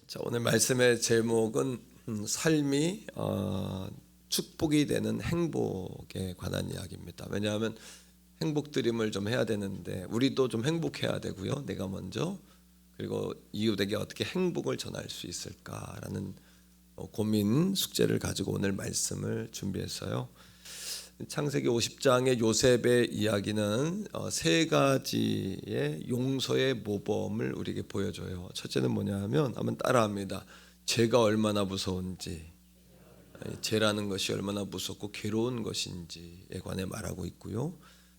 자, 오늘 말씀의 제목은 삶이 축복이 되는 행복에 관한 이야기입니다. 왜냐하면 행복 드림을 좀 해야 되는데 우리도 좀 행복해야 되고요. 내가 먼저, 그리고 이웃에게 어떻게 행복을 전할 수 있을까라는 고민 숙제를 가지고 오늘 말씀을 준비했어요. 창세기 50장의 요셉의 이야기는 세 가지의 용서의 모범을 우리에게 보여줘요. 첫째는 뭐냐 하면 한번 따라합니다. 죄가 얼마나 무서운지, 죄라는 것이 얼마나 무섭고 괴로운 것인지에 관해 말하고 있고요.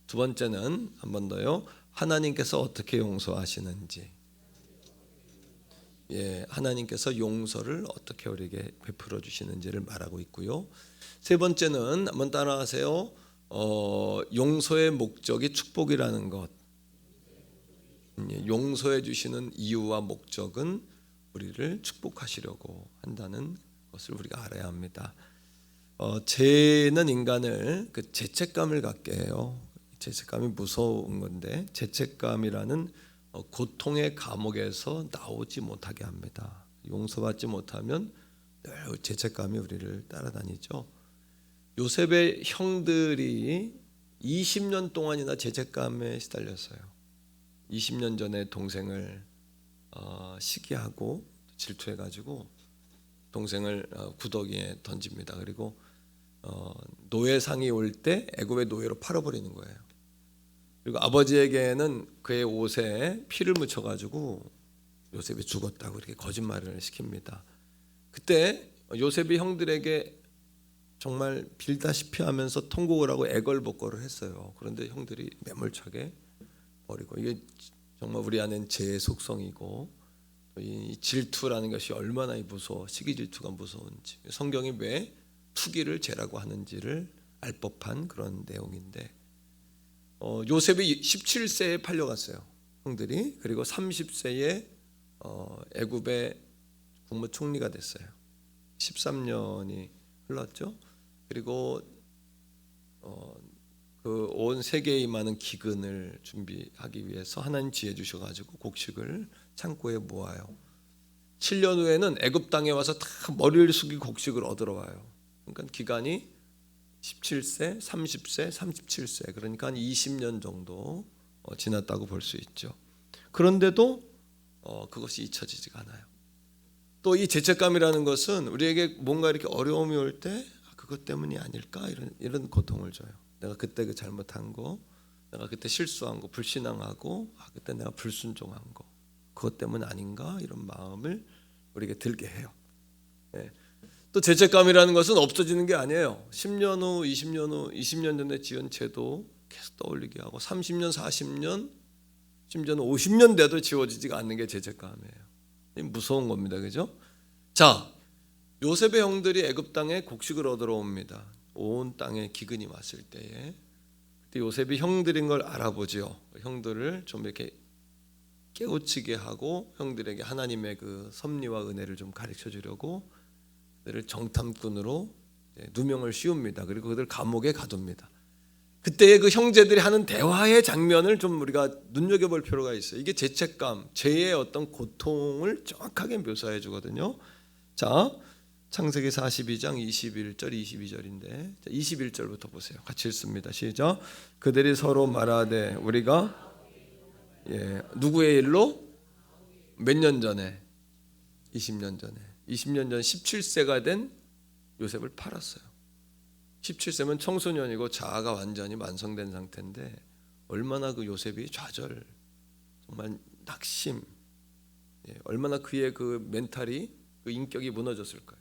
두 번째는 한 번 더요. 하나님께서 어떻게 용서하시는지, 하나님께서 용서를 어떻게 우리에게 베풀어 주시는지를 말하고 있고요. 세 번째는 한번 따라하세요. 용서의 목적이 축복이라는 것. 용서해 주시는 이유와 목적은 우리를 축복하시려고 한다는 것을 우리가 알아야 합니다. 죄는 인간을 죄책감을 갖게 해요. 죄책감이 무서운 건데 죄책감이라는 고통의 감옥에서 나오지 못하게 합니다. 용서받지 못하면 늘 죄책감이 우리를 따라다니죠. 요셉의 형들이 20년 동안이나 죄책감에 시달렸어요. 20년 전에 동생을 시기하고 질투해가지고 동생을 구더기에 던집니다. 그리고 노예상이 올 때 애굽의 노예로 팔아버리는 거예요. 그리고 아버지에게는 그의 옷에 피를 묻혀가지고 요셉이 죽었다고 이렇게 거짓말을 시킵니다. 그때 요셉이 형들에게 정말 빌다시피 하면서 통곡을 하고 애걸복걸을 했어요. 그런데 형들이 매몰차게 버리고, 이게 정말 우리 안엔 죄의 속성이고 이 질투라는 것이 얼마나 무서워, 시기질투가 무서운지, 성경이 왜 투기를 죄라고 하는지를 알 법한 그런 내용인데, 요셉이 17세에 팔려갔어요, 형들이. 그리고 30세에 애굽의 국무총리가 됐어요. 13년이 흘렀죠. 그리고 그 온 세계에 임하는 기근을 준비하기 위해서 하나님 지혜 주셔가지고 곡식을 창고에 모아요. 7년 후에는 애굽 땅에 와서 다 머리를 숙이고 곡식을 얻으러 와요. 그러니까 기간이 17세, 30세, 37세, 그러니까 한 20년 정도 지났다고 볼 수 있죠. 그런데도 그것이 잊혀지지가 않아요. 또 이 죄책감이라는 것은 우리에게 뭔가 이렇게 어려움이 올 때 그것 때문이 아닐까, 이런 고통을 줘요. 내가 그때 그 잘못한 거, 내가 그때 실수한 거, 불신앙하고 그때 내가 불순종한 거, 그것 때문 아닌가, 이런 마음을 우리에게 들게 해요. 또 죄책감이라는 것은 없어지는 게 아니에요. 10년 후, 20년 후, 20년 전에 지은 죄도 계속 떠올리게 하고 30년, 40년, 심지어는 50년 돼도 지워지지가 않는 게 죄책감이에요. 무서운 겁니다. 그죠? 자, 요셉의 형들이 애굽 땅에 곡식을 얻으러 옵니다. 온 땅에 기근이 왔을 때에 그때 요셉이 형들인 걸 알아보지요. 형들을 좀 이렇게 깨우치게 하고 형들에게 하나님의 그 섭리와 은혜를 좀 가르쳐 주려고 그들을 정탐꾼으로 누명을 씌웁니다. 그리고 그들 감옥에 가둡니다. 그때의 그 형제들이 하는 대화의 장면을 좀 우리가 눈여겨볼 필요가 있어요. 이게 죄책감, 죄의 어떤 고통을 정확하게 묘사해 주거든요. 자, 창세기 42장 21절 22절인데 21절부터 보세요. 같이 읽습니다. 시작. 그들이 서로 말하되 우리가 누구의 일로? 몇 년 전에? 20년 전에. 20년 전 17세가 된 요셉을 팔았어요. 17세면 청소년이고 자아가 완전히 완성된 상태인데 얼마나 그 요셉이 좌절, 정말 낙심, 얼마나 그의 그 멘탈이, 그 인격이 무너졌을까요?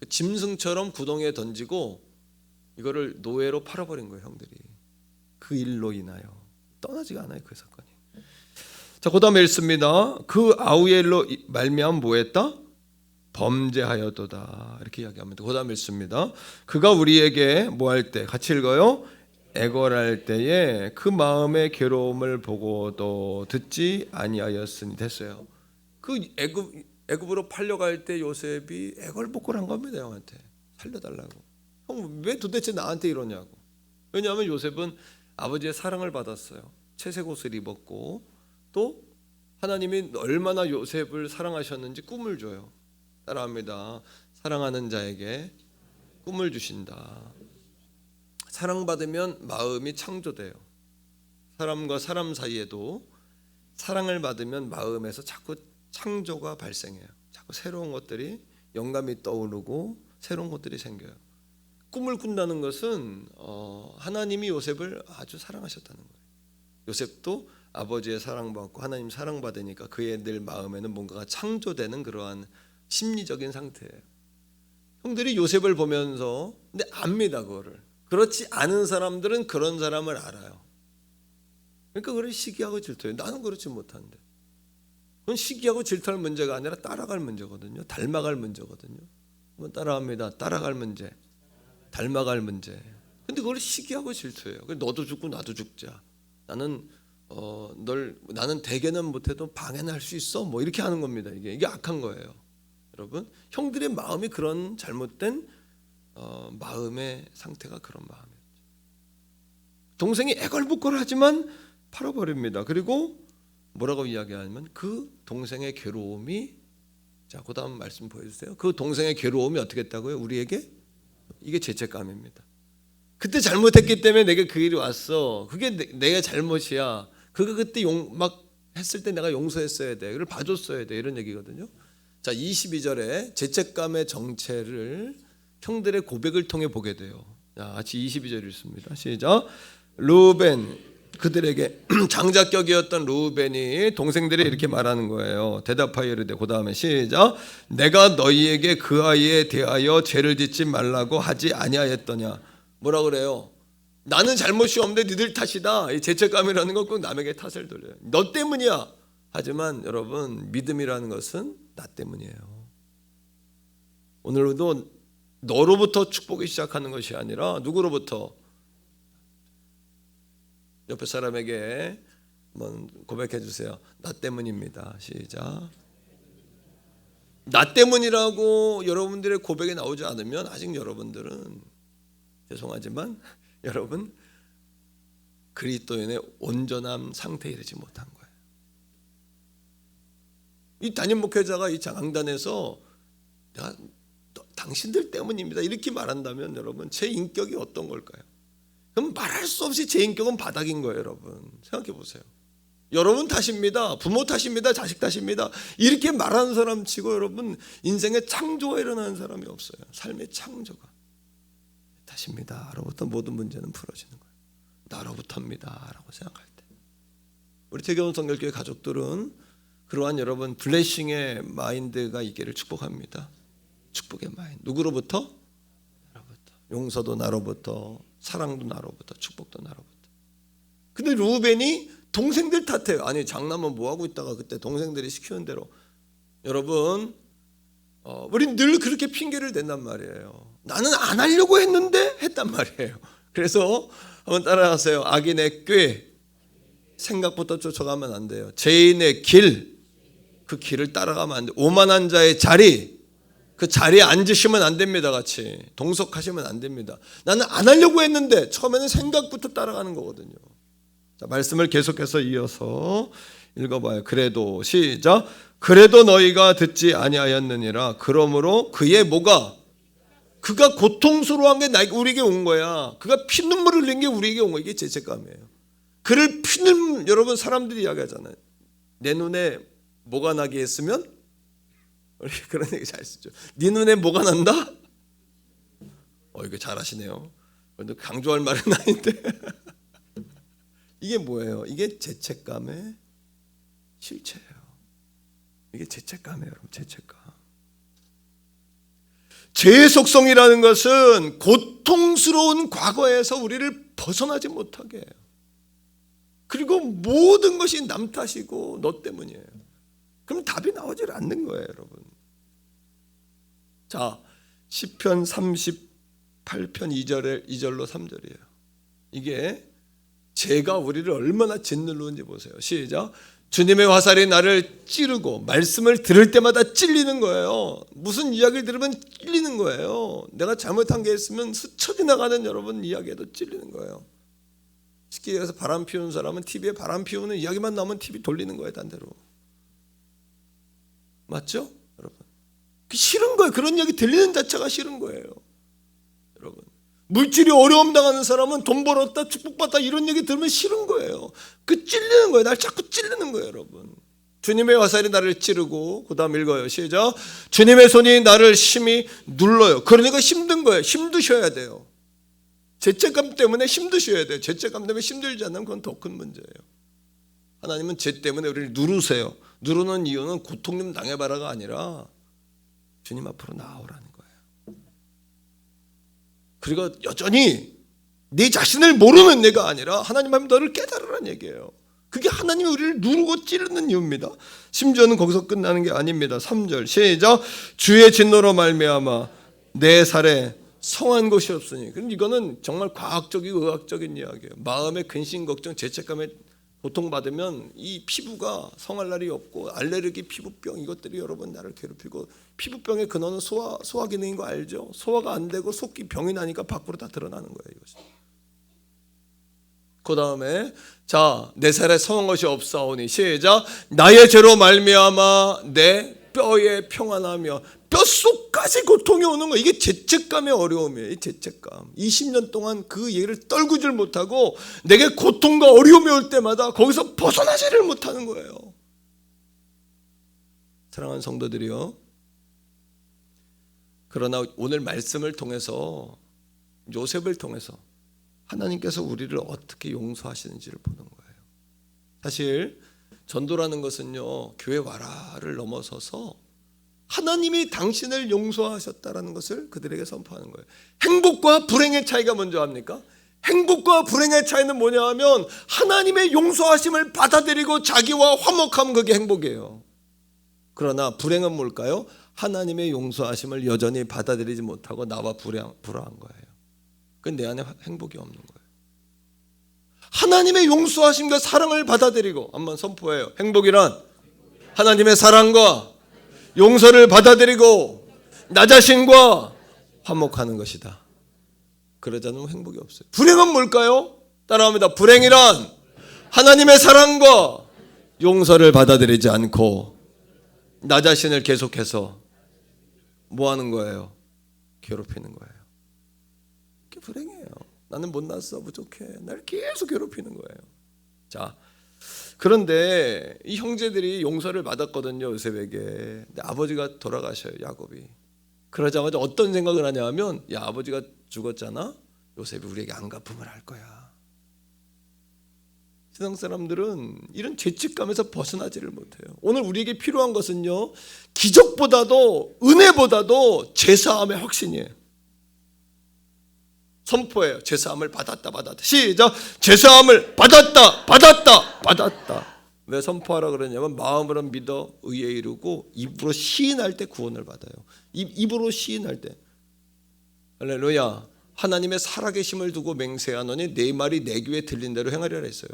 그 짐승처럼 구덩이에 던지고 이거를 노예로 팔아버린 거예요, 형들이. 그 일로 인하여 떠나지가 않아요, 그 사건이. 자, 그다음에 읽습니다. 그 아우의 일로 말미암아 뭐했다? 범죄하여도다, 이렇게 이야기합니다. 그다음에 읽습니다. 그가 우리에게 뭐 할 때, 같이 읽어요. 애걸할 때에 그 마음의 괴로움을 보고도 듣지 아니하였으니, 됐어요. 그 애굽으로 팔려갈 때 요셉이 애걸복걸한 겁니다. 형한테 살려달라고. 형 왜 도대체 나한테 이러냐고. 왜냐하면 요셉은 아버지의 사랑을 받았어요. 채색 옷을 입었고 또 하나님이 얼마나 요셉을 사랑하셨는지 꿈을 줘요. 따라합니다. 사랑하는 자에게 꿈을 주신다. 사랑받으면 마음이 창조돼요. 사람과 사람 사이에도 사랑을 받으면 마음에서 자꾸 창조가 발생해요. 자꾸 새로운 것들이, 영감이 떠오르고 새로운 것들이 생겨요. 꿈을 꾼다는 것은 하나님이 요셉을 아주 사랑하셨다는 거예요. 요셉도 아버지의 사랑받고 하나님 사랑받으니까 그의 늘 마음에는 뭔가가 창조되는 그러한 심리적인 상태예요. 형들이 요셉을 보면서 근데 압니다, 그거를. 그렇지 않은 사람들은 그런 사람을 알아요. 그러니까 그걸 시기하고 질투해요. 나는 그렇지 못한데. 그건 시기하고 질투할 문제가 아니라 따라갈 문제거든요. 닮아갈 문제거든요. 한번 따라합니다. 따라갈 문제, 닮아갈 문제. 근데 그걸 시기하고 질투해요. 너도 죽고 나도 죽자. 나는 나는 대개는 못해도 방해는 할 수 있어. 뭐 이렇게 하는 겁니다. 이게 악한 거예요. 여러분, 형들의 마음이 그런 잘못된 마음의 상태가 그런 마음이었죠. 동생이 애걸복걸 하지만 팔아버립니다. 그리고 뭐라고 이야기하냐면 그 동생의 괴로움이, 자, 그 다음 말씀 보여주세요. 그 동생의 괴로움이 어떻게 했다고요? 우리에게? 이게 죄책감입니다. 그때 잘못했기 때문에 내가 그 일이 왔어. 그게 내가 잘못이야. 그거 그때 막 했을 때 내가 용서했어야 돼. 그걸 봐줬어야 돼. 이런 얘기거든요. 자, 22절에 죄책감의 정체를 형들의 고백을 통해 보게 돼요. 자, 같이 22절 읽습니다. 시작. 루벤, 그들에게 장자격이었던 루벤이 동생들이 이렇게 말하는 거예요. 대답하여 이르되, 그 다음에 시작. 내가 너희에게 그 아이에 대하여 죄를 짓지 말라고 하지 아니하였더냐. 뭐라 그래요? 나는 잘못이 없는데 니들 탓이다. 이 죄책감이라는 건 꼭 남에게 탓을 돌려요. 너 때문이야. 하지만 여러분, 믿음이라는 것은 나 때문이에요. 오늘도 너로부터 축복이 시작하는 것이 아니라 누구로부터? 옆에 사람에게 한번 고백해 주세요. 나 때문입니다. 시작. 나 때문이라고 여러분들의 고백이 나오지 않으면 아직 여러분들은, 죄송하지만 여러분, 그리스도인의 온전한 상태에 이르지 못한 거예요. 이 담임 목회자가 이 장당에서 내가 당신들 때문입니다 이렇게 말한다면 여러분, 제 인격이 어떤 걸까요? 그럼 말할 수 없이 제 인격은 바닥인 거예요. 여러분, 생각해 보세요. 여러분 탓입니다. 부모 탓입니다. 자식 탓입니다. 이렇게 말하는 사람 치고 여러분, 인생에 창조가 일어나는 사람이 없어요. 삶의 창조가. 탓입니다. 로부터 모든 문제는 풀어지는 거예요. 나로부터입니다 라고 생각할 때, 우리 태교원 성결교회 가족들은 그러한 여러분 블레싱의 마인드가 있기를 축복합니다. 축복의 마인드. 누구로부터? 나로부터. 용서도 나로부터, 사랑도 나로부터, 축복도 나로부터. 근데 루벤이 동생들 탓해요. 아니, 장남은 뭐하고 있다가 그때 동생들이 시키는 대로. 여러분, 우린 늘 그렇게 핑계를 댄단 말이에요. 나는 안 하려고 했는데 했단 말이에요. 그래서 한번 따라하세요. 악인의 꾀, 생각부터 쫓아가면 안 돼요. 죄인의 길, 그 길을 따라가면 안 돼요. 오만한 자의 자리, 그 자리에 앉으시면 안 됩니다. 같이 동석하시면 안 됩니다. 나는 안 하려고 했는데, 처음에는 생각부터 따라가는 거거든요. 자, 말씀을 계속해서 이어서 읽어봐요. 그래도, 시작. 그래도 너희가 듣지 아니하였느니라. 그러므로 그의 뭐가? 그가 고통스러워한 게 우리에게 온 거야. 그가 피눈물을 흘린 게 우리에게 온 거야. 이게 죄책감이에요. 그를 여러분, 사람들이 이야기하잖아요. 내 눈에 뭐가 나게 했으면, 우리 그런 얘기 잘 쓰죠. 네 눈에 뭐가 난다? 이거 잘하시네요. 근데 강조할 말은 아닌데. 이게 뭐예요? 이게 죄책감의 실체예요. 이게 죄책감이에요, 여러분. 죄책감. 죄의 속성이라는 것은 고통스러운 과거에서 우리를 벗어나지 못하게 해요. 그리고 모든 것이 남 탓이고 너 때문이에요. 그럼 답이 나오질 않는 거예요, 여러분. 자, 시편 38편 2절로 3절이에요. 이게 죄가 우리를 얼마나 짓누르는지 보세요. 시작. 주님의 화살이 나를 찌르고, 말씀을 들을 때마다 찔리는 거예요. 무슨 이야기를 들으면 찔리는 거예요. 내가 잘못한 게 있으면 스쳐 지나가는 여러분 이야기에도 찔리는 거예요. 쉽게 얘기해서 바람 피우는 사람은 TV에 바람 피우는 이야기만 나오면 TV 돌리는 거예요, 딴 데로. 맞죠? 여러분. 싫은 거예요. 그런 얘기 들리는 자체가 싫은 거예요. 여러분. 물질이 어려움 당하는 사람은 돈 벌었다 축복받다 이런 얘기 들으면 싫은 거예요. 찔리는 거예요. 날 자꾸 찔리는 거예요, 여러분. 주님의 화살이 나를 찌르고, 그 다음 읽어요. 시작. 주님의 손이 나를 심히 눌러요. 그러니까 힘든 거예요. 힘드셔야 돼요. 죄책감 때문에 힘드셔야 돼요. 죄책감 때문에 힘들지 않으면 그건 더 큰 문제예요. 하나님은 죄 때문에 우리를 누르세요. 누르는 이유는 고통 좀 당해봐라가 아니라 주님 앞으로 나오라는 거예요. 그리고 여전히 네 자신을 모르는 내가 아니라 하나님 앞에 너를 깨달으라는 얘기예요. 그게 하나님이 우리를 누르고 찌르는 이유입니다. 심지어는 거기서 끝나는 게 아닙니다. 3절 시작. 주의 진노로 말미암아 내 살에 성한 것이 없으니. 그럼 이거는 정말 과학적이고 의학적인 이야기예요. 마음의 근심 걱정 죄책감에 고통받으면 이 피부가 성할 날이 없고 알레르기 피부병 이것들이 여러분 나를 괴롭히고 피부병의 근원은 소화 기능인 거 알죠? 소화가 안 되고 속이 병이 나니까 밖으로 다 드러나는 거예요. 이것이. 그 다음에 자, 내 살에 성한 것이 없사오니 시작. 나의 죄로 말미암아 내 뼈에 평안하며 뼛속까지 고통이 오는 거예요. 이게 죄책감의 어려움이에요. 이 죄책감. 20년 동안 그 얘기를 떨구질 못하고 내게 고통과 어려움이 올 때마다 거기서 벗어나지를 못하는 거예요. 사랑하는 성도들이요. 그러나 오늘 말씀을 통해서 요셉을 통해서 하나님께서 우리를 어떻게 용서하시는지를 보는 거예요. 사실 전도라는 것은요, 교회 와라를 넘어서서 하나님이 당신을 용서하셨다라는 것을 그들에게 선포하는 거예요. 행복과 불행의 차이가 먼저 합니까? 행복과 불행의 차이는 뭐냐 하면 하나님의 용서하심을 받아들이고 자기와 화목하면 그게 행복이에요. 그러나 불행은 뭘까요? 하나님의 용서하심을 여전히 받아들이지 못하고 나와 불화한 거예요. 그건 내 안에 행복이 없는 거예요. 하나님의 용서하심과 사랑을 받아들이고 한번 선포해요. 행복이란 하나님의 사랑과 용서를 받아들이고 나 자신과 화목하는 것이다. 그러지 않으면 행복이 없어요. 불행은 뭘까요? 따라합니다. 불행이란 하나님의 사랑과 용서를 받아들이지 않고 나 자신을 계속해서 뭐 하는 거예요? 괴롭히는 거예요. 그게 불행이에요. 나는 못났어, 부족해. 날 계속 괴롭히는 거예요. 자, 그런데 이 형제들이 용서를 받았거든요, 요셉에게. 근데 아버지가 돌아가셔요, 야곱이. 그러자마자 어떤 생각을 하냐 하면, 야, 아버지가 죽었잖아. 요셉이 우리에게 안갚음을 할 거야. 세상 사람들은 이런 죄책감에서 벗어나지를 못해요. 오늘 우리에게 필요한 것은요, 기적보다도 은혜보다도 제사함의 확신이에요. 선포해요. 제사함을 받았다. 시작. 제사함을 받았다. 왜 선포하라 그러냐면 마음으로 믿어 의에 이르고 입으로 시인할 때 구원을 받아요. 입으로 시인할 때. 할렐루야. 하나님의 살아계심을 두고 맹세하노니 내 말이 내 귀에 들린 대로 행하리라 했어요.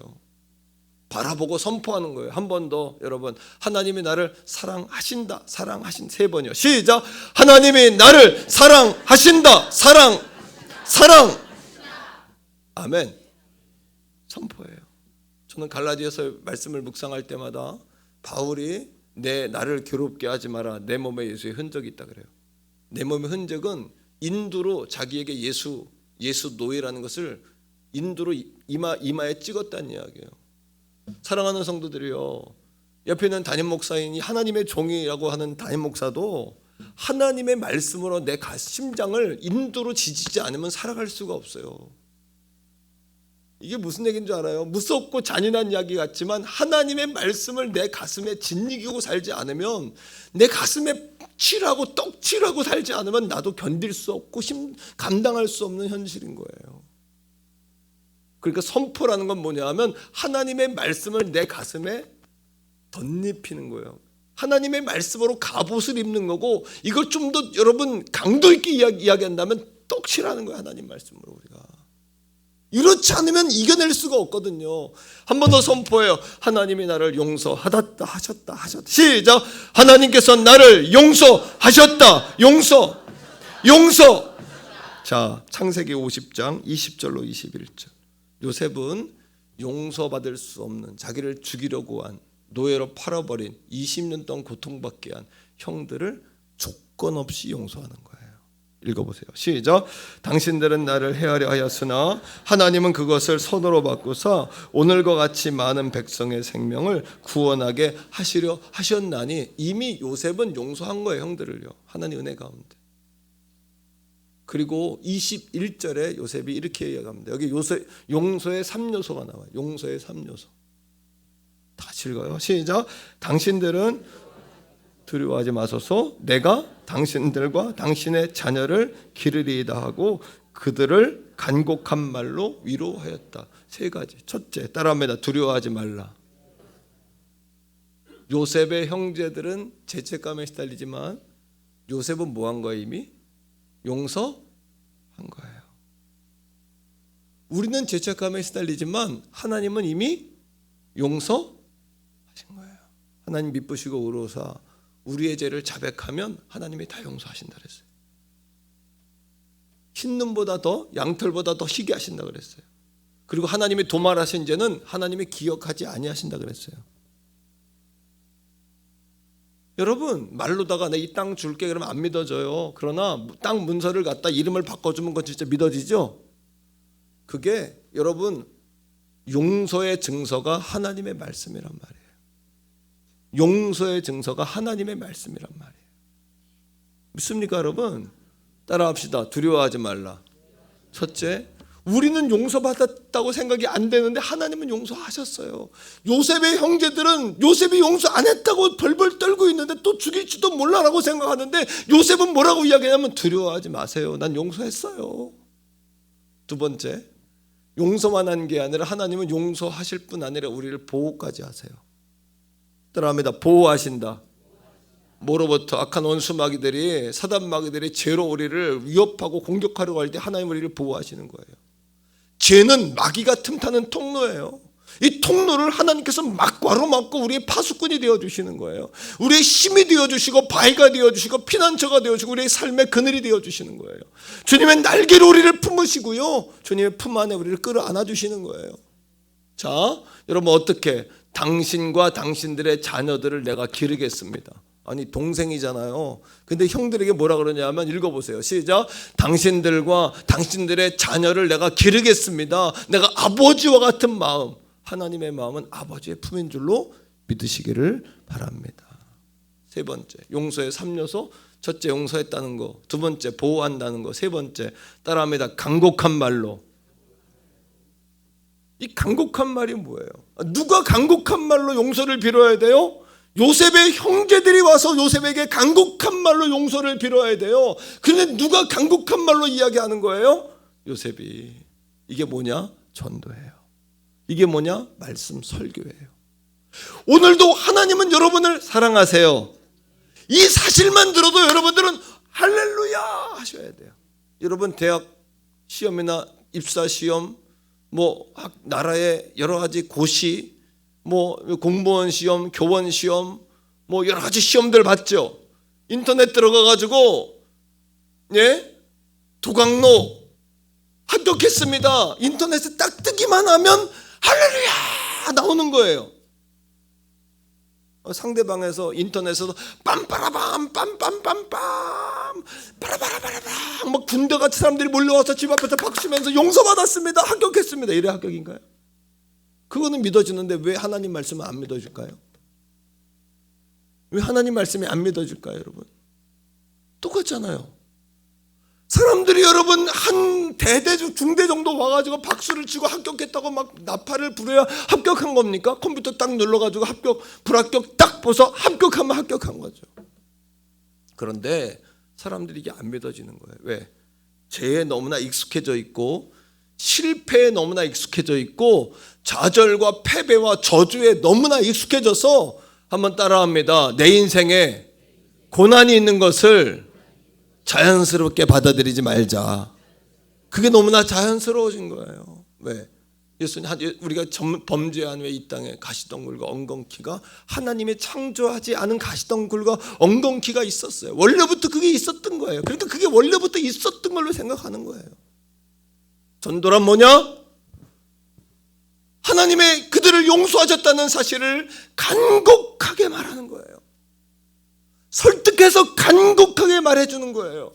바라보고 선포하는 거예요. 한 번 더 여러분. 하나님이 나를 사랑하신다. 사랑하신 3번이요. 시작. 하나님이 나를 사랑하신다. 사랑. 아멘. 선포해요. 저는 갈라디아서 말씀을 묵상할 때마다 바울이 나를 괴롭게 하지 마라. 내 몸에 예수의 흔적이 있다 그래요. 내 몸의 흔적은 인두로 자기에게 예수 노예라는 것을 인두로 이마에 찍었다는 이야기예요. 사랑하는 성도들이요. 옆에 있는 담임 목사인이 하나님의 종이라고 하는 담임 목사도 하나님의 말씀으로 내 심장을 인도로 지지지 않으면 살아갈 수가 없어요. 이게 무슨 얘기인 줄 알아요? 무섭고 잔인한 이야기 같지만 하나님의 말씀을 내 가슴에 짓이기고 살지 않으면 내 가슴에 칠하고 떡칠하고 살지 않으면 나도 견딜 수 없고 감당할 수 없는 현실인 거예요. 그러니까 선포라는 건 뭐냐 하면 하나님의 말씀을 내 가슴에 덧입히는 거예요. 하나님의 말씀으로 갑옷을 입는 거고 이걸 좀 더 여러분 강도 있게 이야기한다면 떡칠하는 거예요. 하나님 말씀으로 우리가. 이렇지 않으면 이겨낼 수가 없거든요. 한 번 더 선포해요. 하나님이 나를 용서하셨다. 시작. 하나님께서 나를 용서하셨다. 용서. 자, 창세기 50장 20절로 21절. 요셉은 용서받을 수 없는 자기를 죽이려고 한 노예로 팔아버린 20년 동안 고통받게 한 형들을 조건 없이 용서하는 거예요. 읽어보세요. 시작. 당신들은 나를 해하려 하였으나 하나님은 그것을 선으로 바꾸사 오늘과 같이 많은 백성의 생명을 구원하게 하시려 하셨나니. 이미 요셉은 용서한 거예요, 형들을요. 하나님 은혜 가운데. 그리고 21절에 요셉이 이렇게 이야기합니다. 여기 용서의 3요소가 나와요. 용서의 3요소. 다시 읽어요. 시작. 당신들은 두려워하지 마소서. 내가 당신들과 당신의 자녀를 기르리이다 하고 그들을 간곡한 말로 위로하였다. 세 가지. 첫째, 따라합니다. 두려워하지 말라. 요셉의 형제들은 죄책감에 시달리지만 요셉은 뭐 한 거예요? 이미 용서한 거예요. 우리는 죄책감에 시달리지만 하나님은 이미 용서하신 거예요. 하나님 미쁘시고 의로우사 우리의 죄를 자백하면 하나님이 다 용서하신다 그랬어요. 흰눈보다 더 양털보다 더 희게 하신다 그랬어요. 그리고 하나님이 도말하신 죄는 하나님이 기억하지 아니하신다 그랬어요. 여러분, 말로다가 내 이 땅 줄게 그러면 안 믿어져요. 그러나 땅 문서를 갖다 이름을 바꿔주면 그건 진짜 믿어지죠. 그게 여러분 용서의 증서가 하나님의 말씀이란 말이에요. 용서의 증서가 하나님의 말씀이란 말이에요. 믿습니까 여러분? 따라합시다. 두려워하지 말라. 첫째, 우리는 용서받았다고 생각이 안 되는데 하나님은 용서하셨어요. 요셉의 형제들은 요셉이 용서 안 했다고 벌벌 떨고 있는데 또 죽일지도 몰라라고 생각하는데 요셉은 뭐라고 이야기하냐면 두려워하지 마세요. 난 용서했어요. 두 번째, 용서만 한 게 아니라 하나님은 용서하실 뿐 아니라 우리를 보호까지 하세요. 따라합니다. 보호하신다. 뭐로부터? 악한 원수 마귀들이, 사단 마귀들이 죄로 우리를 위협하고 공격하려고 할 때 하나님 우리를 보호하시는 거예요. 죄는 마귀가 틈타는 통로예요. 이 통로를 하나님께서 막과로 막고 우리의 파수꾼이 되어주시는 거예요. 우리의 힘이 되어주시고 바위가 되어주시고 피난처가 되어주시고 우리의 삶의 그늘이 되어주시는 거예요. 주님의 날개로 우리를 품으시고요, 주님의 품 안에 우리를 끌어안아주시는 거예요. 자, 여러분 어떻게? 당신과 당신들의 자녀들을 내가 기르겠습니다. 아니 동생이잖아요. 근데 형들에게 뭐라 그러냐면 읽어보세요. 시작. 당신들과 당신들의 자녀를 내가 기르겠습니다. 내가 아버지와 같은 마음. 하나님의 마음은 아버지의 품인 줄로 믿으시기를 바랍니다. 세 번째, 용서의 3요소. 첫째, 용서했다는 거. 두 번째, 보호한다는 거. 세 번째, 따라합니다. 간곡한 말로. 이 간곡한 말이 뭐예요? 누가 간곡한 말로 용서를 빌어야 돼요? 요셉의 형제들이 와서 요셉에게 간곡한 말로 용서를 빌어야 돼요. 그런데 누가 간곡한 말로 이야기하는 거예요? 요셉이. 이게 뭐냐? 전도예요. 이게 뭐냐? 말씀 설교예요. 오늘도 하나님은 여러분을 사랑하세요. 이 사실만 들어도 여러분들은 할렐루야 하셔야 돼요. 여러분 대학 시험이나 입사 시험, 뭐 나라의 여러 가지 고시, 뭐 공무원 시험, 교원 시험, 뭐 여러 가지 시험들 봤죠. 인터넷 들어가 가지고 도강로 합격했습니다. 인터넷에 딱 뜨기만 하면 할렐루야 나오는 거예요. 상대방에서 인터넷에서 빰빠라밤 빰빰빰빰 빠라바라바라밤 막 군대같이 사람들이 몰려와서 집 앞에서 박수면서 용서받았습니다. 합격했습니다. 이래 합격인가요? 그거는 믿어지는데 왜 하나님 말씀은 안 믿어질까요? 왜 하나님 말씀이 안 믿어질까요, 여러분? 똑같잖아요. 사람들이 여러분 한 대대 중대 정도 와가지고 박수를 치고 합격했다고 막 나팔을 불어야 합격한 겁니까? 컴퓨터 딱 눌러가지고 합격, 불합격 딱 보서 합격하면 합격한 거죠. 그런데 사람들이 이게 안 믿어지는 거예요. 왜? 죄에 너무나 익숙해져 있고 실패에 너무나 익숙해져 있고 좌절과 패배와 저주에 너무나 익숙해져서 한번 따라합니다. 내 인생에 고난이 있는 것을 자연스럽게 받아들이지 말자. 그게 너무나 자연스러워진 거예요. 왜? 예수님, 우리가 범죄한 왜 이 땅에 가시덩굴과 엉겅퀴가 하나님이 창조하지 않은 가시덩굴과 엉겅퀴가 있었어요. 원래부터 그게 있었던 거예요. 그러니까 그게 원래부터 있었던 걸로 생각하는 거예요. 전도란 뭐냐? 하나님의 그들을 용서하셨다는 사실을 간곡하게 말하는 거예요. 설득해서 간곡하게 말해주는 거예요.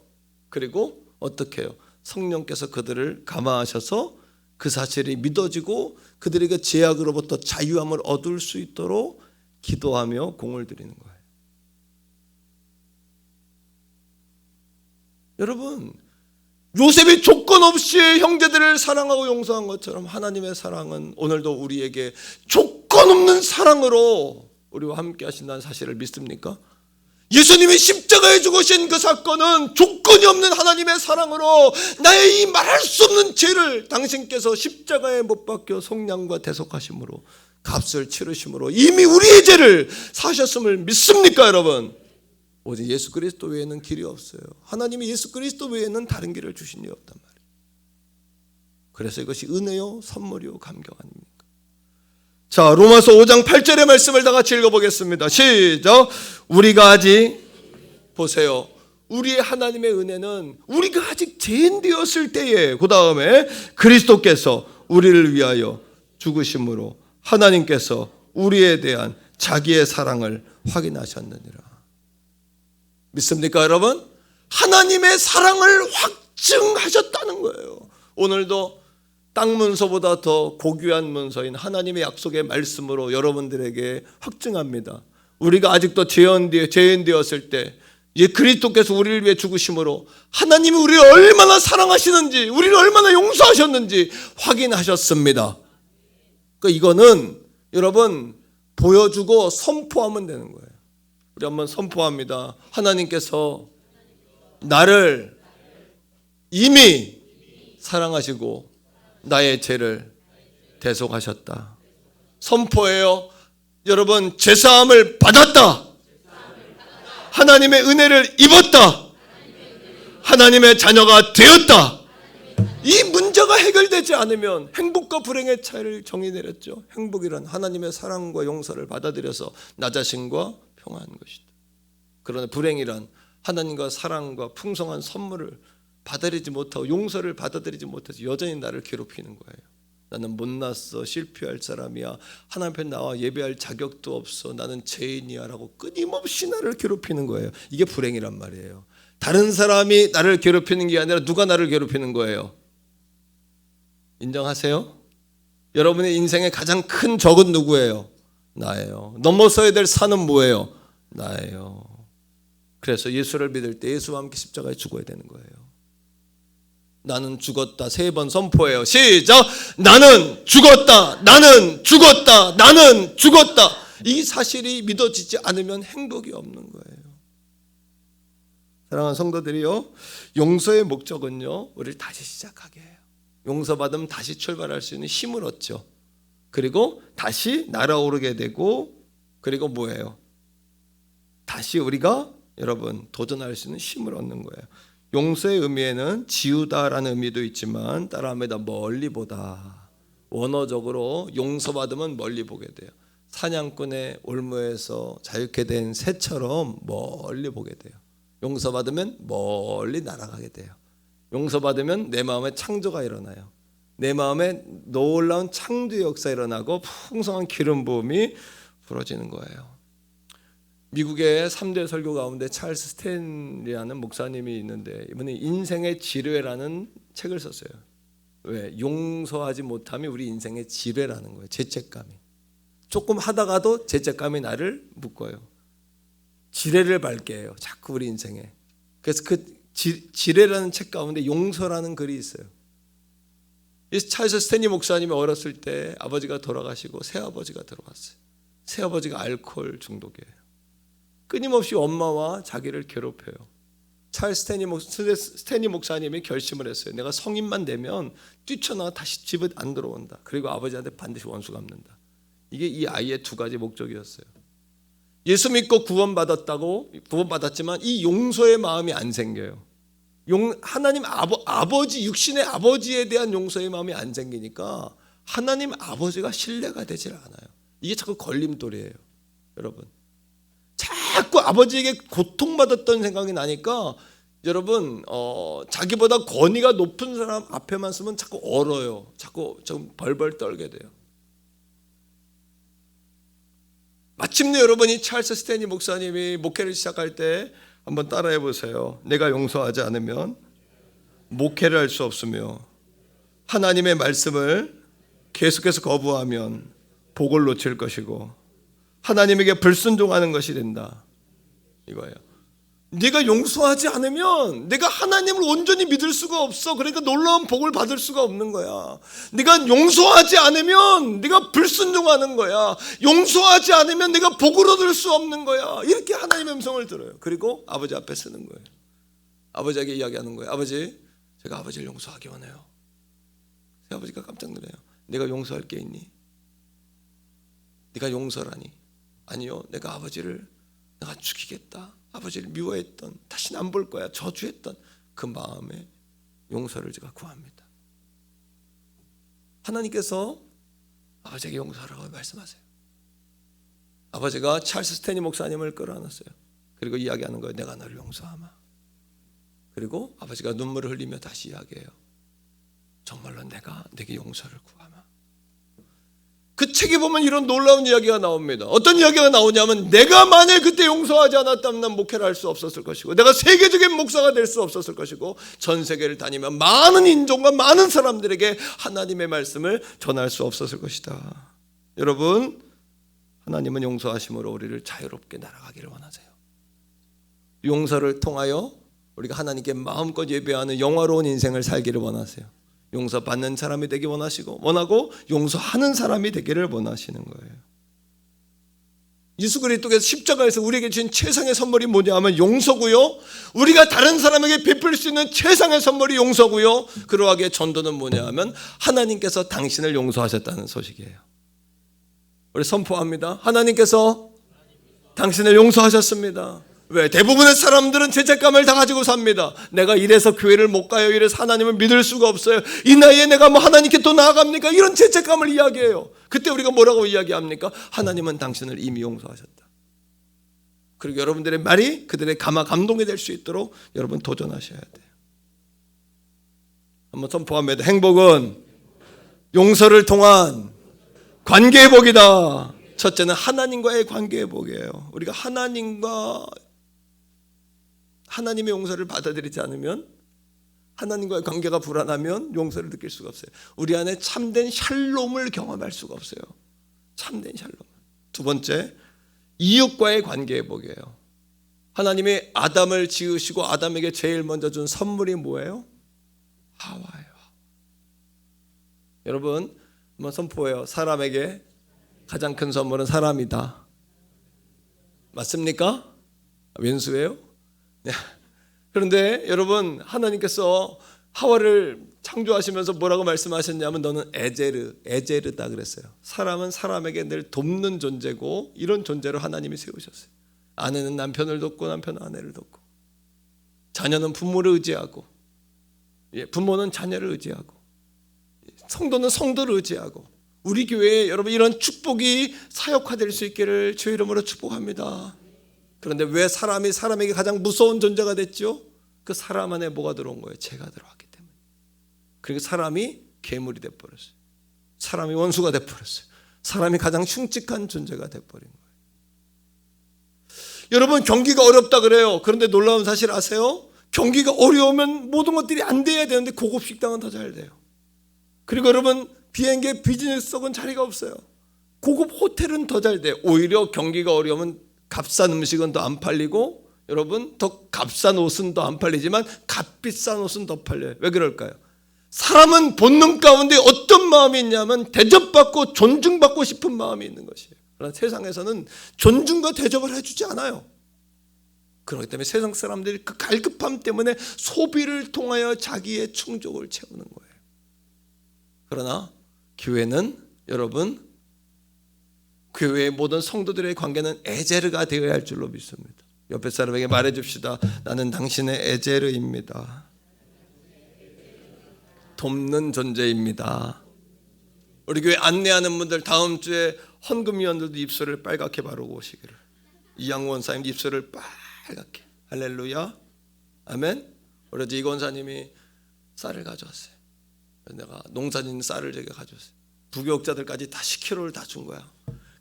그리고 어떻게 해요? 성령께서 그들을 감화하셔서 그 사실이 믿어지고 그들에게 죄악으로부터 자유함을 얻을 수 있도록 기도하며 공을 들이는 거예요. 여러분, 요셉이 조건 없이 형제들을 사랑하고 용서한 것처럼 하나님의 사랑은 오늘도 우리에게 조건 없는 사랑으로 우리와 함께 하신다는 사실을 믿습니까? 예수님이 십자가에 죽으신 그 사건은 조건이 없는 하나님의 사랑으로 나의 이 말할 수 없는 죄를 당신께서 십자가에 못 박혀 속량과 대속하심으로 값을 치르심으로 이미 우리의 죄를 사셨음을 믿습니까, 여러분? 오직 예수 그리스도 외에는 길이 없어요. 하나님이 예수 그리스도 외에는 다른 길을 주신 이 없단 말이에요. 그래서 이것이 은혜요 선물이요 감격 아닙니까? 자, 로마서 5장 8절의 말씀을 다 같이 읽어보겠습니다. 시작. 우리가 아직, 보세요, 우리의 하나님의 은혜는 우리가 아직 죄인 되었을 때에, 그 다음에 그리스도께서 우리를 위하여 죽으심으로 하나님께서 우리에 대한 자기의 사랑을 확인하셨느니라. 믿습니까, 여러분? 하나님의 사랑을 확증하셨다는 거예요. 오늘도 땅 문서보다 더 고귀한 문서인 하나님의 약속의 말씀으로 여러분들에게 확증합니다. 우리가 아직도 죄인 되었을 때 그리스도께서 우리를 위해 죽으심으로 하나님이 우리를 얼마나 사랑하시는지, 우리를 얼마나 용서하셨는지 확인하셨습니다. 그러니까 이거는 여러분 보여주고 선포하면 되는 거예요. 우리 한번 선포합니다. 하나님께서 나를 이미 사랑하시고 나의 죄를 대속하셨다. 선포해요. 여러분, 죄사함을 받았다. 하나님의 은혜를 입었다. 하나님의 자녀가 되었다. 이 문제가 해결되지 않으면 행복과 불행의 차이를 정의 내렸죠. 행복이란 하나님의 사랑과 용서를 받아들여서 나 자신과 평화한 것이다. 그러나 불행이란 하나님과 사랑과 풍성한 선물을 받아들이지 못하고 용서를 받아들이지 못해서 여전히 나를 괴롭히는 거예요. 나는 못났어, 실패할 사람이야, 하나님 앞에 나와 예배할 자격도 없어, 나는 죄인이야 라고 끊임없이 나를 괴롭히는 거예요. 이게 불행이란 말이에요. 다른 사람이 나를 괴롭히는 게 아니라 누가 나를 괴롭히는 거예요? 인정하세요? 여러분의 인생의 가장 큰 적은 누구예요? 나예요. 넘어서야 될 산은 뭐예요? 나예요. 그래서 예수를 믿을 때 예수와 함께 십자가에 죽어야 되는 거예요. 나는 죽었다. 3번 선포해요. 시작. 나는 죽었다. 나는 죽었다. 나는 죽었다. 이 사실이 믿어지지 않으면 행복이 없는 거예요. 사랑하는 성도들이요, 용서의 목적은요, 우리를 다시 시작하게 해요. 용서받으면 다시 출발할 수 있는 힘을 얻죠. 그리고 다시 날아오르게 되고, 그리고 뭐예요? 다시 우리가 여러분 도전할 수 있는 힘을 얻는 거예요. 용서의 의미에는 지우다라는 의미도 있지만 따라합니다. 멀리 보다. 원어적으로 용서받으면 멀리 보게 돼요. 사냥꾼의 올무에서 자유케 된 새처럼 멀리 보게 돼요. 용서받으면 멀리 날아가게 돼요. 용서받으면 내 마음에 창조가 일어나요. 내 마음에 놀라운 창조의 역사가 일어나고 풍성한 기름 부음이 불어지는 거예요. 미국의 3대 설교 가운데 찰스 스탠리라는 목사님이 있는데 이분이 인생의 지뢰라는 책을 썼어요. 왜? 용서하지 못하면 우리 인생의 지뢰라는 거예요. 죄책감이. 조금 하다가도 죄책감이 나를 묶어요. 지뢰를 밟게 해요. 자꾸 우리 인생에. 그래서 그 지뢰라는 책 가운데 용서라는 글이 있어요. 이 찰스 스탠리 목사님이 어렸을 때 아버지가 돌아가시고 새아버지가 들어왔어요. 새아버지가 알코올 중독이에요. 끊임없이 엄마와 자기를 괴롭혀요. 찰스 스탠리 목사님이 결심을 했어요. 내가 성인만 되면 뛰쳐나와 다시 집에 안 들어온다. 그리고 아버지한테 반드시 원수 갚는다. 이게 이 아이의 두 가지 목적이었어요. 예수 믿고 구원받았지만 이 용서의 마음이 안 생겨요. 하나님 아버지, 육신의 아버지에 대한 용서의 마음이 안 생기니까 하나님 아버지가 신뢰가 되질 않아요. 이게 자꾸 걸림돌이에요. 여러분, 자꾸 아버지에게 고통받았던 생각이 나니까 여러분 자기보다 권위가 높은 사람 앞에만 서면 자꾸 얼어요. 자꾸 좀 벌벌 떨게 돼요. 마침내 여러분이 찰스 스탠리 목사님이 목회를 시작할 때 한번 따라해 보세요. 내가 용서하지 않으면 목회를 할 수 없으며 하나님의 말씀을 계속해서 거부하면 복을 놓칠 것이고 하나님에게 불순종하는 것이 된다. 이거예요. 네가 용서하지 않으면 내가 하나님을 온전히 믿을 수가 없어. 그러니까 놀라운 복을 받을 수가 없는 거야. 네가 용서하지 않으면 네가 불순종하는 거야. 용서하지 않으면 내가 복을 얻을 수 없는 거야. 이렇게 하나님의 음성을 들어요. 그리고 아버지 앞에 쓰는 거예요. 아버지에게 이야기하는 거예요. 아버지, 제가 아버지를 용서하기 원해요. 아버지가 깜짝 놀라요. 내가 용서할 게 있니? 네가 용서라니? 아니요, 내가 아버지를 내가 죽이겠다. 아버지를 미워했던, 다시는 안 볼 거야, 저주했던 그 마음에 용서를 제가 구합니다. 하나님께서 아버지에게 용서하라고 말씀하세요. 아버지가 찰스 스탠리 목사님을 끌어안았어요. 그리고 이야기하는 거예요. 내가 너를 용서하마. 그리고 아버지가 눈물을 흘리며 다시 이야기해요. 정말로 내가 네게 용서를 구하마. 그 책에 보면 이런 놀라운 이야기가 나옵니다. 어떤 이야기가 나오냐면 내가 만약 그때 용서하지 않았다면 난 목회를 할 수 없었을 것이고 내가 세계적인 목사가 될 수 없었을 것이고 전 세계를 다니며 많은 인종과 많은 사람들에게 하나님의 말씀을 전할 수 없었을 것이다. 여러분, 하나님은 용서하심으로 우리를 자유롭게 날아가기를 원하세요. 용서를 통하여 우리가 하나님께 마음껏 예배하는 영화로운 인생을 살기를 원하세요. 용서받는 사람이 되기 원하고 용서하는 사람이 되기를 원하시는 거예요. 예수 그리스도께서 십자가에서 우리에게 주신 최상의 선물이 뭐냐 하면 용서고요. 우리가 다른 사람에게 베풀 수 있는 최상의 선물이 용서고요. 그러하기에 전도는 뭐냐 하면 하나님께서 당신을 용서하셨다는 소식이에요. 우리 선포합니다. 하나님께서 당신을 용서하셨습니다. 왜? 대부분의 사람들은 죄책감을 다 가지고 삽니다. 내가 이래서 교회를 못 가요. 이래서 하나님을 믿을 수가 없어요. 이 나이에 내가 뭐 하나님께 또 나아갑니까? 이런 죄책감을 이야기해요. 그때 우리가 뭐라고 이야기합니까? 하나님은 당신을 이미 용서하셨다. 그리고 여러분들의 말이 그들의 감동이 될 수 있도록 여러분 도전하셔야 돼요. 한번 선포합니다. 행복은 용서를 통한 관계의 복이다. 첫째는 하나님과의 관계의 복이에요. 우리가 하나님의 용서를 받아들이지 않으면, 하나님과의 관계가 불안하면 용서를 느낄 수가 없어요. 우리 안에 참된 샬롬을 경험할 수가 없어요. 참된 샬롬. 두 번째, 이웃과의 관계의 복이에요. 하나님이 아담을 지으시고 아담에게 제일 먼저 준 선물이 뭐예요? 하와예요. 여러분, 한번 선포해요. 사람에게 가장 큰 선물은 사람이다. 맞습니까? 왼수예요? 네. 그런데 여러분, 하나님께서 하와를 창조하시면서 뭐라고 말씀하셨냐면 너는 에제르다 그랬어요. 사람은 사람에게 늘 돕는 존재고 이런 존재로 하나님이 세우셨어요. 아내는 남편을 돕고 남편은 아내를 돕고, 자녀는 부모를 의지하고, 부모는 자녀를 의지하고, 성도는 성도를 의지하고, 우리 교회에 여러분 이런 축복이 사역화될 수 있기를 주의 이름으로 축복합니다. 그런데 왜 사람이 사람에게 가장 무서운 존재가 됐죠? 그 사람 안에 뭐가 들어온 거예요? 죄가 들어왔기 때문에. 그리고 사람이 괴물이 돼버렸어요. 사람이 원수가 돼버렸어요. 사람이 가장 흉측한 존재가 돼버린 거예요. 여러분, 경기가 어렵다 그래요. 그런데 놀라운 사실 아세요? 경기가 어려우면 모든 것들이 안 돼야 되는데 고급 식당은 더 잘 돼요. 그리고 여러분, 비행기에 비즈니스석은 자리가 없어요. 고급 호텔은 더 잘 돼요. 오히려 경기가 어려우면 값싼 음식은 더 안 팔리고, 여러분, 더 값싼 옷은 더 안 팔리지만 값비싼 옷은 더 팔려요. 왜 그럴까요? 사람은 본능 가운데 어떤 마음이 있냐면 대접받고 존중받고 싶은 마음이 있는 것이에요. 그러나 세상에서는 존중과 대접을 해주지 않아요. 그렇기 때문에 세상 사람들이 그 갈급함 때문에 소비를 통하여 자기의 충족을 채우는 거예요. 그러나 교회는, 여러분, 교회의 모든 성도들의 관계는 에제르가 되어야 할 줄로 믿습니다. 옆에 사람에게 말해줍시다. 나는 당신의 에제르입니다. 돕는 존재입니다. 우리 교회 안내하는 분들 다음 주에 헌금위원들도 입술을 빨갛게 바르고 오시기를. 이양우 원사님 입술을 빨갛게. 할렐루야. 아멘. 우리 이 권사님이 쌀을 가져왔어요. 내가 농사짓는 쌀을 제가 가져왔어요. 부교육자들까지 다 10kg를 다 준 거야.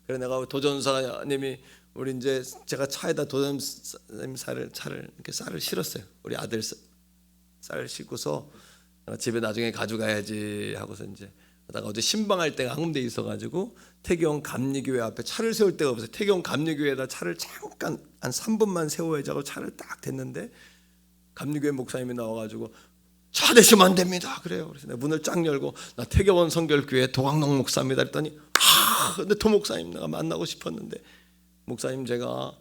그래 내가 도전사님이 우리 이제 제가 차에다 도전사님 차를 이렇게 쌀을 실었어요. 우리 아들 쌀을 싣고서 집에 나중에 가져가야지 하고서 이제 그러다가 어제 신방할 때가 한군데 있어가지고 태경 감리교회 앞에 차를 세울 데가 없어요. 태경 감리교회에다 차를 잠깐 한 3분만 세워야지 하고 차를 딱 댔는데 감리교회 목사님이 나와가지고 차 대시면 안 됩니다. 그래요. 그래서 내가 문을 쫙 열고 나 태경원 성결교회 도광농 목사입니다. 그랬더니 근데 도목사님 내가 만나고 싶었는데 목사님 제가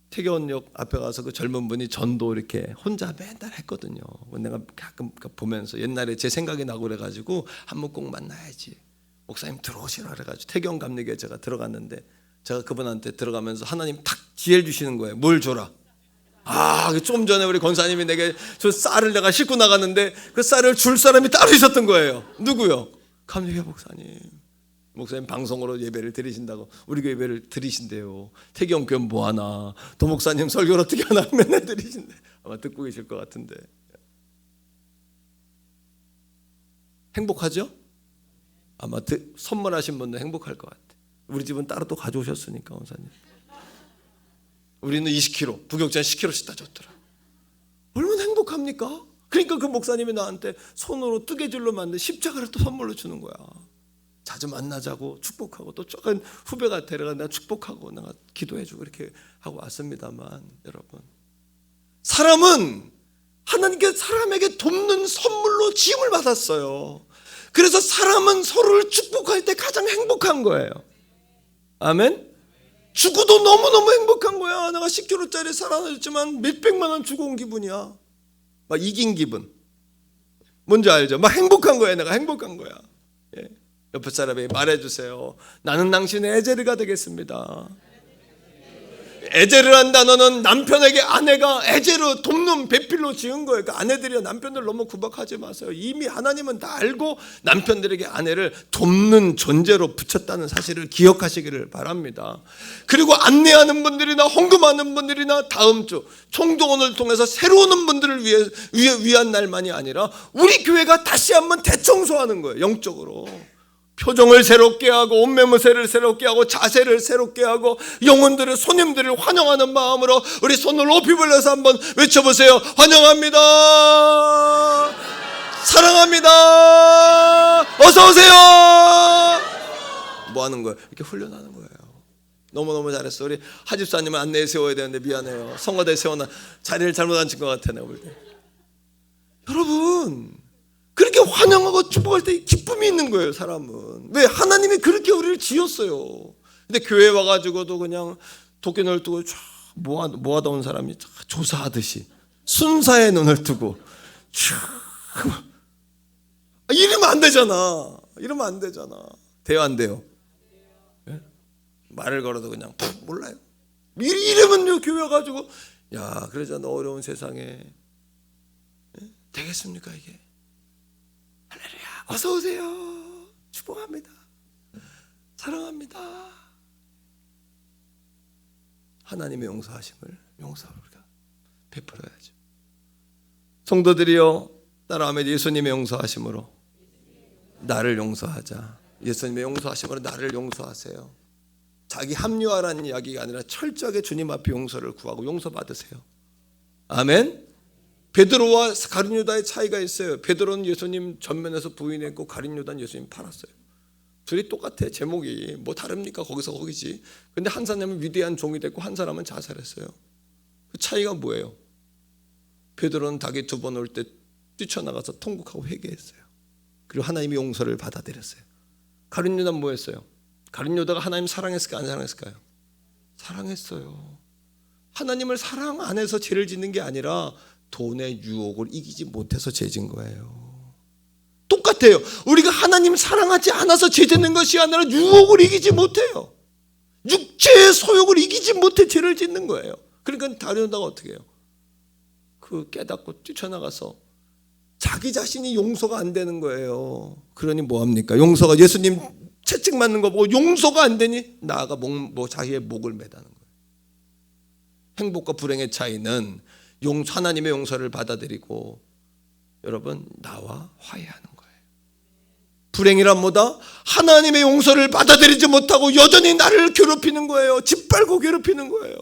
태경원역 앞에 가서 그 젊은 분이 전도 이렇게 혼자 맨날 했거든요. 내가 가끔 보면서 옛날에 제 생각이 나고 그래가지고 한번 꼭 만나야지. 목사님 들어오시라 그래가지고 태경 감리교회 제가 들어갔는데 제가 그분한테 들어가면서 하나님 탁 지혜를 주시는 거예요. 뭘 줘라. 좀 전에 우리 권사님이 내게 저 쌀을 내가 싣고 나갔는데 그 쌀을 줄 사람이 따로 있었던 거예요. 누구요? 감리교회 목사님. 목사님 방송으로 예배를 드리신다고 우리 교회 예배를 드리신대요. 태경교회 뭐하나 도목사님 설교를 어떻게 하나 맨날 드리신대. 아마 듣고 계실 것 같은데 행복하죠? 아마 선물하신 분도 행복할 것 같아. 우리 집은 따로 또 가져오셨으니까 원사님. 우리는 20kg, 부격자 10kg씩 다 줬더라. 얼마나 행복합니까? 그러니까 그 목사님이 나한테 손으로 뜨개질로 만든 십자가를 또 선물로 주는 거야. 자주 만나자고 축복하고 또 조금 후배가 데려가 내가 축복하고 내가 기도해주고 이렇게 하고 왔습니다만 여러분 사람은 하나님께 사람에게 돕는 선물로 지음을 받았어요. 그래서 사람은 서로를 축복할 때 가장 행복한 거예요. 아멘. 주고도 너무너무 행복한 거야. 내가 10kg짜리 쌀 하나 줬지만 몇백만 원 주고 온 기분이야. 막 이긴 기분. 뭔지 알죠? 막 행복한 거야. 내가 행복한 거야. 예. 옆에 사람에게 말해주세요. 나는 당신의 에제르가 되겠습니다. 에제르란 단어는 남편에게 아내가 에제르 돕는 배필로 지은 거예요. 그러니까 아내들이 남편들 너무 구박하지 마세요. 이미 하나님은 다 알고 남편들에게 아내를 돕는 존재로 붙였다는 사실을 기억하시기를 바랍니다. 그리고 안내하는 분들이나 헌금하는 분들이나 다음 주 총동원을 통해서 새로 오는 분들을 위한 날만이 아니라 우리 교회가 다시 한번 대청소하는 거예요. 영적으로. 표정을 새롭게 하고 옷매무새를 새롭게 하고 자세를 새롭게 하고 영혼들을 손님들을 환영하는 마음으로 우리 손을 높이 벌려서 한번 외쳐보세요. 환영합니다. 사랑합니다. 어서 오세요. 뭐 하는 거예요? 이렇게 훈련하는 거예요. 너무너무 잘했어. 우리 하집사님은 안내에 세워야 되는데 미안해요. 성가대에 세워놔. 자리를 잘못 앉힌 것 같아 내가 볼 때. 여러분 그렇게 환영하고 축복할 때 기쁨이 있는 거예요. 사람은. 왜? 하나님이 그렇게 우리를 지었어요. 근데 교회 와가지고도 그냥 도끼눈을 뜨고 쫙 모아다 온 사람이 조사하듯이 순사에 눈을 뜨고 쫙 이러면 안 되잖아. 이러면 안 되잖아. 돼요 안 돼요? 네? 말을 걸어도 그냥 몰라요. 이러면요 교회 와가지고 야 그러잖아. 어려운 세상에 네? 되겠습니까 이게? 할렐루야. 어서 오세요. 축복합니다. 사랑합니다. 하나님의 용서하심을 우리가 베풀어야죠. 성도들이여 따라하며 예수님의 용서하심으로 나를 용서하자. 예수님의 용서하심으로 나를 용서하세요. 자기 합리화라는 이야기가 아니라 철저하게 주님 앞에 용서를 구하고 용서받으세요. 아멘. 베드로와 가룟 유다의 차이가 있어요. 베드로는 예수님 전면에서 부인했고 가룟 유다는 예수님 팔았어요. 둘이 똑같아. 제목이 뭐 다릅니까? 거기서 거기지. 근데 한 사람은 위대한 종이 됐고 한 사람은 자살했어요. 그 차이가 뭐예요? 베드로는 닭이 2번 올 때 뛰쳐나가서 통곡하고 회개했어요. 그리고 하나님의 용서를 받아들였어요. 가룟 유다는 뭐 했어요? 가룟 유다가 하나님 사랑했을까요? 안 사랑했을까요? 사랑했어요. 하나님을 사랑 안에서 죄를 짓는 게 아니라 돈의 유혹을 이기지 못해서 죄 짓는 거예요. 똑같아요. 우리가 하나님 사랑하지 않아서 죄 짓는 것이 아니라 유혹을 이기지 못해요. 육체의 소욕을 이기지 못해 죄를 짓는 거예요. 그러니까 가룟 유다가 어떻게 해요? 그 깨닫고 뛰쳐나가서 자기 자신이 용서가 안 되는 거예요. 그러니 뭐합니까? 용서가 예수님 채찍 맞는 거 보고 용서가 안 되니 나아가 자기의 목을 매다는 거예요. 행복과 불행의 차이는 하나님의 용서를 받아들이고 여러분 나와 화해하는 거예요. 불행이란 뭐다? 하나님의 용서를 받아들이지 못하고 여전히 나를 괴롭히는 거예요. 짓밟고 괴롭히는 거예요.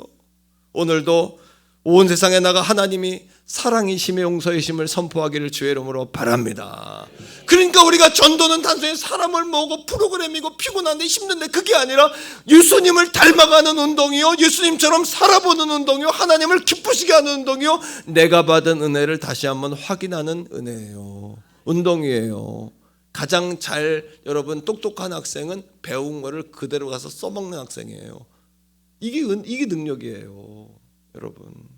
오늘도 온 세상에 나가 하나님이 사랑이심의 용서이심을 선포하기를 주의 이름으로 바랍니다. 그러니까 우리가 전도는 단순히 사람을 모으고 프로그램이고 피곤한데 힘든데 그게 아니라 예수님을 닮아가는 운동이요, 예수님처럼 살아보는 운동이요, 하나님을 기쁘시게 하는 운동이요, 내가 받은 은혜를 다시 한번 확인하는 은혜예요. 운동이에요. 가장 잘 여러분 똑똑한 학생은 배운 거를 그대로 가서 써먹는 학생이에요. 이게 능력이에요, 여러분.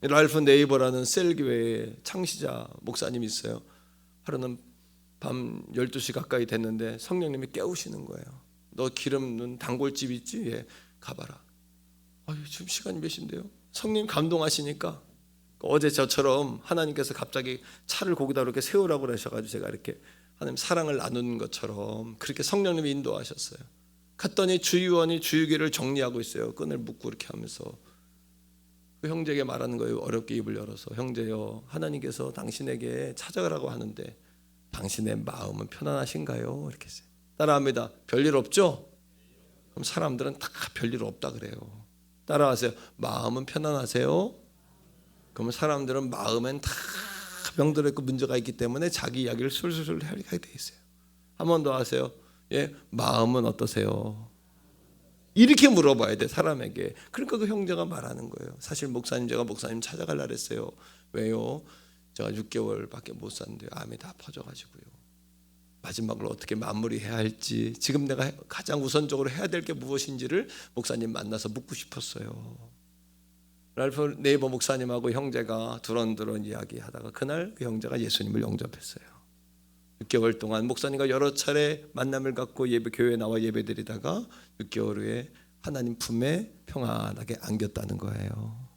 랄프 네이버라는 셀교회의 창시자 목사님이 있어요. 하루는 밤 12시 가까이 됐는데 성령님이 깨우시는 거예요. 너 기름 넣은 단골집 있지? 예, 가봐라. 아유, 지금 시간이 몇 시인데요? 성령 감동하시니까 어제 저처럼 하나님께서 갑자기 차를 거기다 이렇게 세우라고 그러셔가지고 제가 이렇게 하나님 사랑을 나누는 것처럼 그렇게 성령님이 인도하셨어요. 갔더니 주의원이 주의기를 정리하고 있어요. 끈을 묶고 이렇게 하면서 그 형제에게 말하는 거예요. 어렵게 입을 열어서, 형제여, 하나님께서 당신에게 찾아가라고 하는데 당신의 마음은 편안하신가요? 이렇게 했어요. 따라합니다. 별일 없죠? 그럼 사람들은 다 별일 없다 그래요. 따라하세요. 마음은 편안하세요? 그러면 사람들은 마음엔 다 병들어 있고 문제가 있기 때문에 자기 이야기를 술술 하게 돼 있어요. 한 번 더 하세요. 예, 마음은 어떠세요? 이렇게 물어봐야 돼, 사람에게. 그러니까 그 형제가 말하는 거예요. 사실 제가 목사님 찾아가려고 했어요. 왜요? 제가 6개월밖에 못 샀는데요, 암이 다 퍼져가지고요. 마지막으로 어떻게 마무리해야 할지, 지금 내가 가장 우선적으로 해야 될 게 무엇인지를 목사님 만나서 묻고 싶었어요. 랄프 네이버 목사님하고 형제가 두런두런 이야기하다가 그날 그 형제가 예수님을 영접했어요. 6개월 동안 목사님과 여러 차례 만남을 갖고 교회에 나와 예배드리다가 6개월 후에 하나님 품에 평안하게 안겼다는 거예요.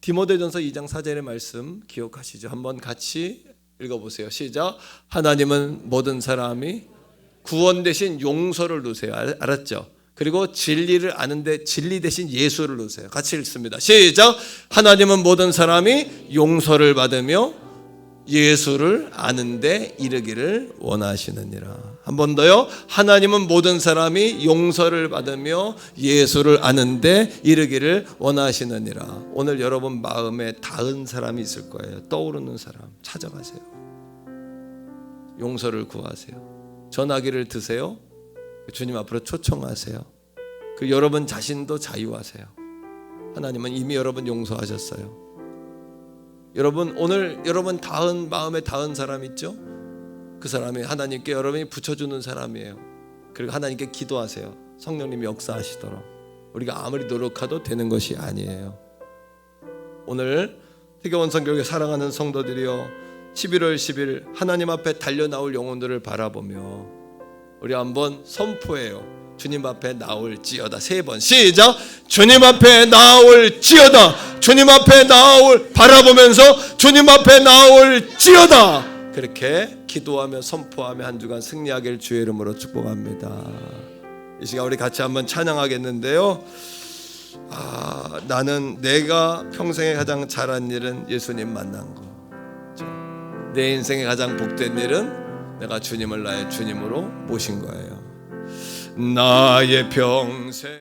디모데전서 2장 4절의 말씀 기억하시죠? 한번 같이 읽어보세요. 시작. 하나님은 모든 사람이 구원 대신 용서를 두세요. 알았죠? 그리고 진리를 아는데 진리 대신 예수를 두세요. 같이 읽습니다. 시작. 하나님은 모든 사람이 용서를 받으며 예수를 아는데 이르기를 원하시느니라. 한 번 더요. 하나님은 모든 사람이 용서를 받으며 예수를 아는데 이르기를 원하시느니라. 오늘 여러분 마음에 닿은 사람이 있을 거예요. 떠오르는 사람 찾아가세요. 용서를 구하세요. 전화기를 드세요. 주님 앞으로 초청하세요. 그 여러분 자신도 자유하세요. 하나님은 이미 여러분 용서하셨어요. 여러분 오늘 여러분 마음에 닿은 사람 있죠? 그 사람이 하나님께 여러분이 붙여주는 사람이에요. 그리고 하나님께 기도하세요. 성령님이 역사하시도록. 우리가 아무리 노력해도 되는 것이 아니에요. 오늘 태교원성교회 사랑하는 성도들이여, 11월 10일 하나님 앞에 달려나올 영혼들을 바라보며 우리 한번 선포해요. 주님 앞에 나올지어다. 3번 시작. 주님 앞에 나올지어다. 주님 앞에 바라보면서 주님 앞에 나올지어다. 그렇게 기도하며 선포하며 한 주간 승리하길 주의 이름으로 축복합니다. 이 시간 우리 같이 한번 찬양하겠는데요. 나는 내가 평생에 가장 잘한 일은 예수님 만난 거. 내 인생에 가장 복된 일은 내가 주님을 나의 주님으로 모신 거예요. 나의 평생